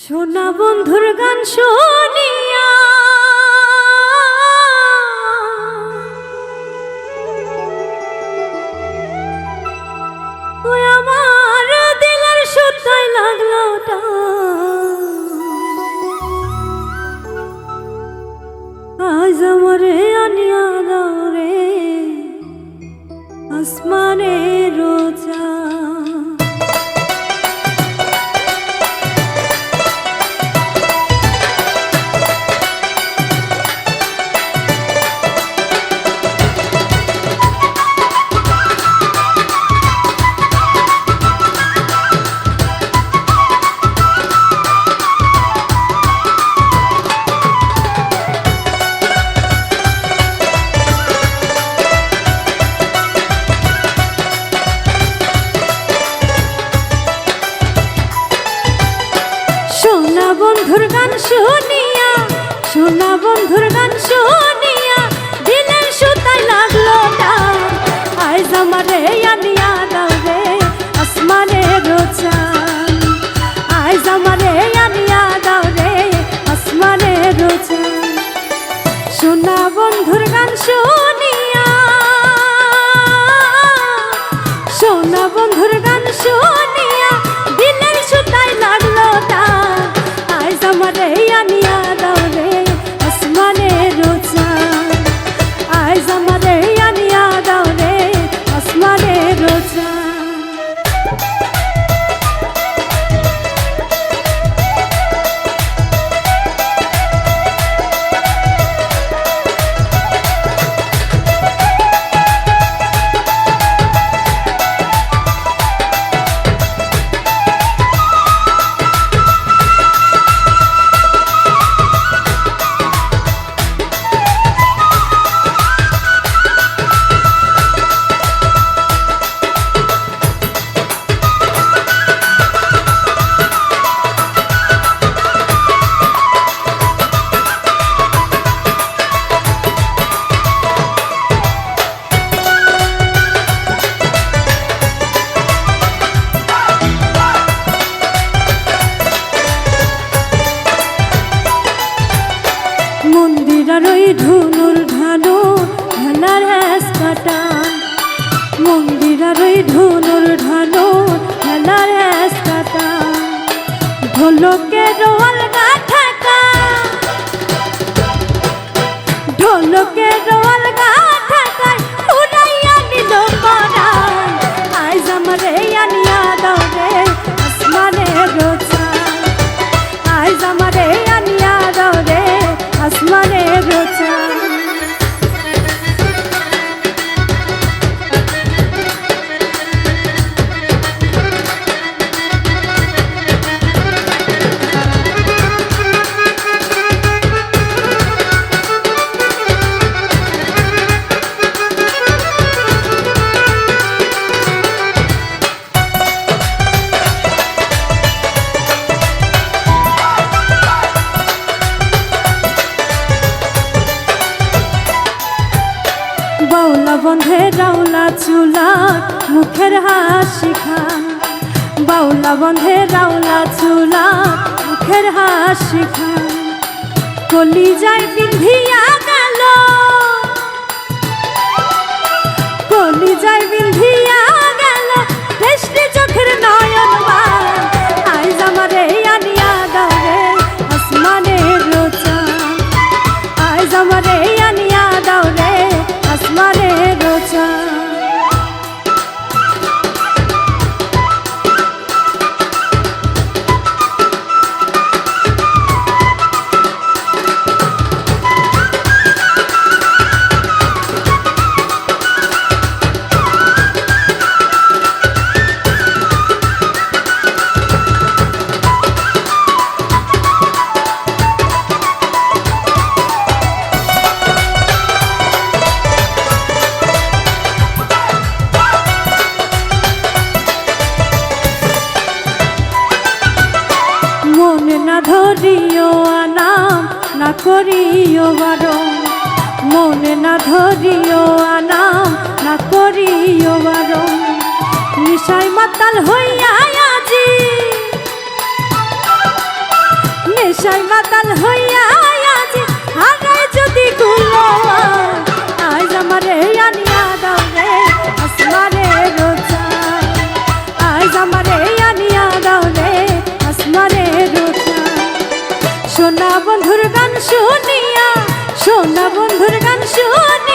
সোনা বন্ধুর গান শুনিয়া ওই আমার দিলের সুতায় লাগলো আজ আমারে আনিয়া দাও রে আসমানের রোজা। সোনা বন্ধুর গান শুনিয়া সোনা বন্ধুর গান শুনিয়া দিলের সুতায় লাগলো টান আজ আমারে আনিয়া দাও রে আসমানের চাঁদ আজ আমারে আনিয়া দাও রে আসমানের চাঁদ। সোনা বন্ধুর গান শুনিয়া সোনা বন্ধুর গান শুনিয়া দিলের সুতায় লাগলো টান আজ আমারে আনিয়া দাও রে আসমানের চাঁদ আজ আমারে আনিয়া দাও রে আসমানের চাঁদ। মন্দিরার ওই ধুনুর ঢানো ঢালার হ্যাস কাটান মন্দিরার ওই ধুনুর ঢানো ঢালার হ্যাস কাটান ঢোলকের আলগা ঠাকা ঢোলকের আলগা ঠাকায় উড়াইয়া নিল পরাণ আজ আমারে আনিয়া দাও রে আসমানের চাঁদ আজ আমারে আনিয়া দাও রে আসমানের চাঁদ। বাউলা বন্ধে রাউলা চুলা মুখের হাসি খা বাউলা বন্ধে রাউলা চুলা মুখের হাসি খা কলি যায় বিন্ধিয়া গেল কলি যায় বিন্ধিয়া গেল দৃষ্টি চোখের নয়ন আজ আমারে আনিয়া দাও রে আসমানের চাঁদ আজ আমারে আনিয়া দাও রে আসমানের চাঁদ। মনে না ধরিও আনাম না করিও বারণ মনে না ধরিও আনাম না করিও বারণ নিশায় মাতাল হইয়া আজি নেশায় মাতাল হইয়া আজ হারায় যদি গুলো আজ আমারে আনিয়া দাও রে আসমানে রোজা আজ আমারে আনিয়া দাও রে আসমানে রোজা সোনা বন্ধুর গান শুনিয়া সোনা বন্ধুর গান শুনিয়া